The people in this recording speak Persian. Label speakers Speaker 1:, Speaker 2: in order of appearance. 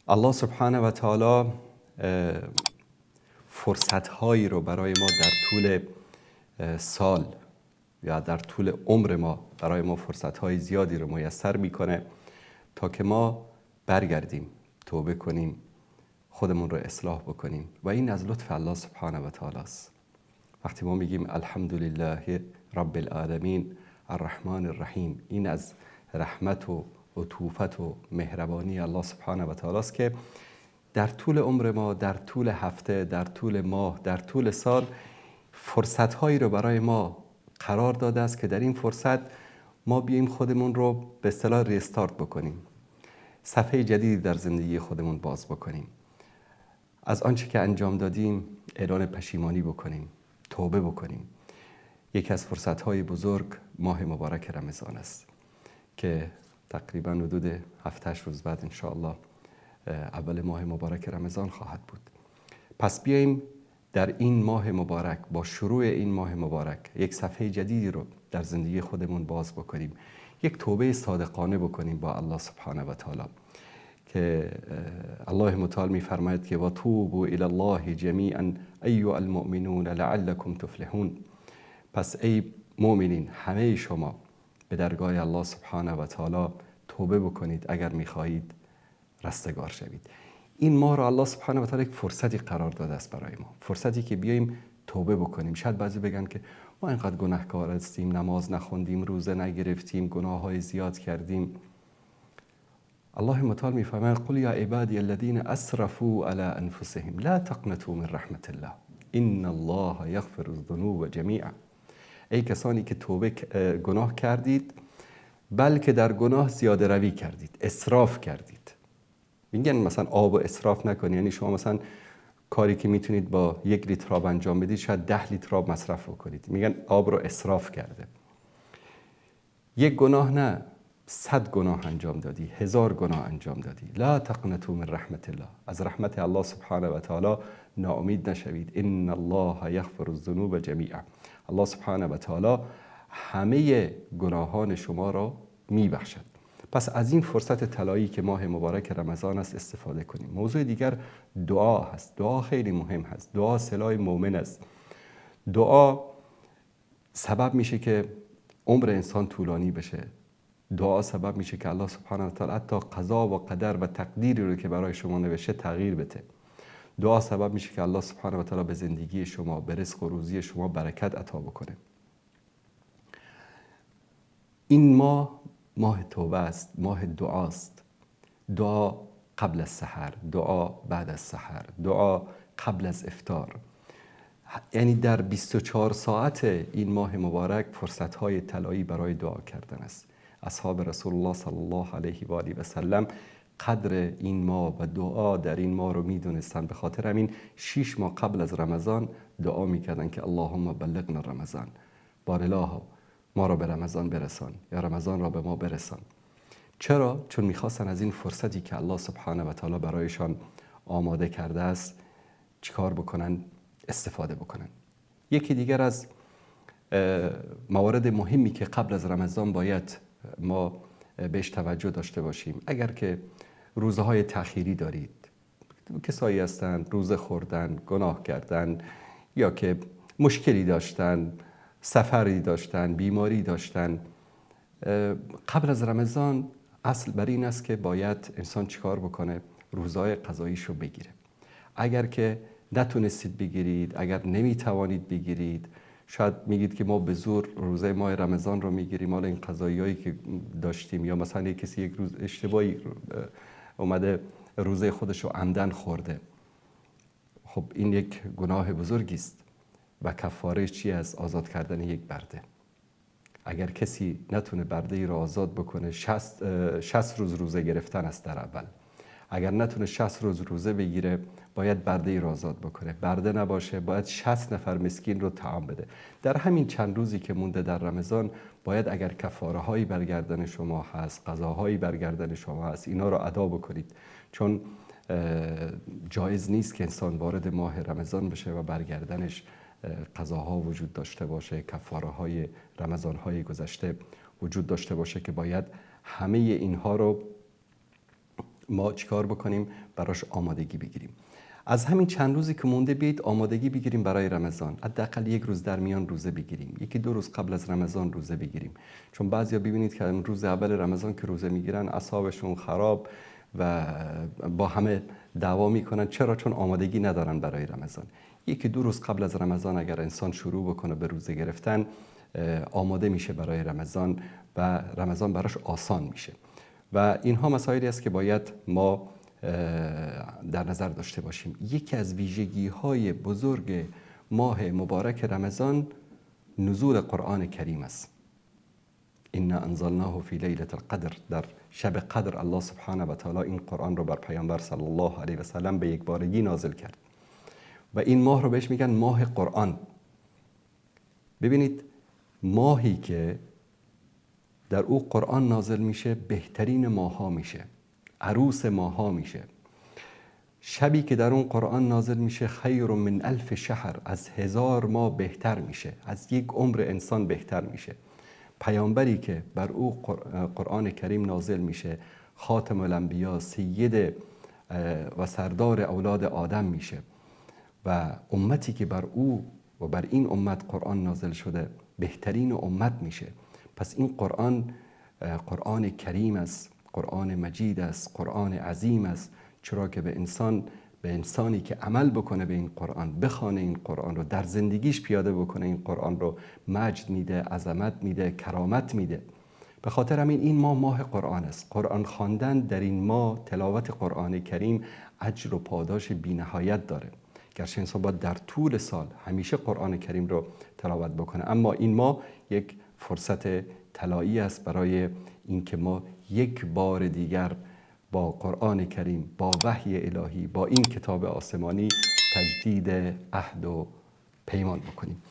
Speaker 1: الله سبحانه و تعالی فرصت‌هایی رو برای ما در طول سال یا در طول عمر ما برای ما فرصت‌های زیادی رو میسر میکنه تا که ما برگردیم، توبه کنیم، خودمون رو اصلاح بکنیم و این از لطف الله سبحانه و تعالی است. وقتی ما میگیم الحمدلله رب العالمین الرحمن الرحیم، این از رحمت و عطوفت و مهربانی الله سبحانه و تعالی است که در طول عمر ما، در طول هفته، در طول ماه، در طول سال فرصت‌هایی رو برای ما قرار داده است که در این فرصت ما بیایم خودمون رو به اصطلاح ریستارت بکنیم، صفحه جدیدی در زندگی خودمون باز بکنیم، از آنچه که انجام دادیم اعلان پشیمانی بکنیم، توبه بکنیم. یکی از فرصت‌های بزرگ ماه مبارک رمضان است که تقریباً حدود 7-8 روز بعد انشاءالله اول ماه مبارک رمضان خواهد بود. پس بیاییم در این ماه مبارک، با شروع این ماه مبارک، یک صفحه جدیدی رو در زندگی خودمون باز بکنیم، یک توبه صادقانه بکنیم با الله سبحانه و تعالی که الله متعال می‌فرماید که و توبوا الی الله جمیعا ایها المؤمنون لعلکم تفلحون. پس ای مؤمنین همه شما به درگاه الله سبحانه و تعالی توبه بکنید اگر می‌خواهید رستگار شوید. این ماه رو الله سبحانه و تعالی یک فرصتی قرار داده است برای ما، فرصتی که بیاییم توبه بکنیم. شاید بعضی بگن که ما اینقدر گناهکار هستیم، نماز نخوندیم، روزه نگرفتیم، گناه‌های زیاد کردیم. الله متعال می‌فرماید قل یا عبادی الذین اسرفوا علی انفسهم لا تقنطوا من رحمت الله ان الله یغفر الذنوب جمیعا. ای کسانی که گناه کردید بلکه در گناه زیاده روی کردید، اسراف کردید. میگن مثلا آب و اسراف نکنید، یعنی شما مثلا کاری که میتونید با 1 لیتر آب انجام بدید شاید 10 لیتر آب مصرف بکنید، میگن آب رو اسراف کرده. یک گناه نه، 100 گناه انجام دادی، 1000 گناه انجام دادی. لا تقنطوا من رحمت الله، از رحمت الله سبحانه و تعالی ناامید نشوید. ان الله یغفر الذنوب جمیعا، الله سبحانه و تعالی همه گناهان شما را میبخشد. پس از این فرصت طلایی که ماه مبارک رمضان است استفاده کنیم. موضوع دیگر دعا هست. دعا خیلی مهم هست. دعا سلاح مؤمن است. دعا سبب میشه که عمر انسان طولانی بشه. دعا سبب میشه که الله سبحانه و تعالی حتی قضا و قدر و تقدیری رو که برای شما نوشته تغییر بده. دعا سبب میشه که الله سبحانه و تعالی به زندگی شما، به رزق و روزی شما برکت عطا بکنه. این ماه توبه است، ماه دعاست. دعا قبل از سحر، دعا بعد از سحر، دعا قبل از افطار. یعنی در 24 ساعت این ماه مبارک فرصت‌های طلایی برای دعا کردن است. اصحاب رسول الله صلی الله علیه و آله و سلم قدر این ماه و دعا در این ماه رو میدونستن. به خاطر همین 6 ماه قبل از رمضان دعا میکردن که اللهم بلغنا رمضان، بارالله ما را به رمضان برسان یا رمضان را به ما برسان. چرا؟ چون میخواستن از این فرصتی که الله سبحانه و تعالی برایشان آماده کرده است چیکار بکنن؟ استفاده بکنن. یکی دیگر از موارد مهمی که قبل از رمضان باید ما بهش توجه داشته باشیم، اگر که روزهای تأخیری دارید، کسایی هستند روزه خوردن، گناه کردن، یا که مشکلی داشتن، سفری داشتن، بیماری داشتن، قبل از رمضان اصل بر این است که باید انسان چیکار بکنه؟ روزهای قضاییش رو بگیره. اگر که نتونستید بگیرید، اگر نمیتوانید بگیرید، شاید میگید که ما به زور روزه ماه رمضان رو میگیریم، حالا این قضاییایی که داشتیم، یا مثلا کسی یک روز اشتباهی اومده روزه خودش رو عمدن خورده، خب این یک گناه بزرگی است و کفارهش چی است؟ آزاد کردن یک برده. اگر کسی نتونه برده ای رو آزاد بکنه، 60 روز روزه گرفتن است در اول. اگر نتونه 60 روز روزه بگیره باید برده ای رو آزاد بکنه. برده نباشه باید 60 نفر مسکین رو طعام بده. در همین چند روزی که مونده در رمضان باید اگر کفاره هایی برگردن شما هست، قضاهایی برگردن شما هست، اینا رو ادا بکنید، چون جایز نیست که انسان وارد ماه رمضان بشه و برگردنش قضاها وجود داشته باشه، کفاره های رمضان های گذشته وجود داشته باشه که باید همه اینها رو ما چیکار بکنیم؟ براش آمادگی بگیریم. از همین چند روزی که مونده بیایید آمادگی بگیریم برای رمضان. حداقل 1 روز در میان روزه بگیریم، 1-2 روز قبل از رمضان روزه بگیریم. چون بعضیا ببینید که روز اول رمضان که روزه میگیرن اعصابشون خراب و با همه دعوا میکنن. چرا؟ چون آمادگی ندارن برای رمضان. 1-2 روز قبل از رمضان اگر انسان شروع بکنه به روزه گرفتن، آماده میشه برای رمضان و رمضان براش آسان میشه. و اینها مسائلی است که باید ما در نظر داشته باشیم. یکی از ویژگی‌های بزرگ ماه مبارک رمضان نزول قرآن کریم است. انا انزلناه فی لیلة القدر، در شب قدر الله سبحانه و تعالی این قرآن رو بر پیامبر صلی الله علیه و سلم به یک بارگی نازل کرد و این ماه رو بهش میگن ماه قرآن. ببینید ماهی که در او قرآن نازل میشه بهترین ماها میشه، عروس ماها میشه. شبی که در اون قرآن نازل میشه خیر من 1000 شهر، از 1000 ماه بهتر میشه، از یک عمر انسان بهتر میشه. پیامبری که بر او قرآن کریم نازل میشه خاتم الانبیا، سید و سردار اولاد آدم میشه و امتی که بر او و بر این امت قرآن نازل شده بهترین امت میشه. پس این قرآن کریم است، قرآن مجید است، قرآن عظیم است. چرا که به انسانی که عمل بکنه به این قرآن، بخونه این قرآن رو، در زندگیش پیاده بکنه این قرآن رو، مجد میده، عظمت میده، کرامت میده. به خاطر همین این ماه قرآن است. قرآن خواندن در این ماه، تلاوت قرآن کریم اجر و پاداش بی‌نهایت داره. گرچه انسان باید در طول سال همیشه قرآن کریم رو تلاوت بکنه، اما این ماه یک فرصت طلایی است برای اینکه ما یک بار دیگر با قرآن کریم، با وحی الهی، با این کتاب آسمانی تجدید عهد و پیمان بکنیم.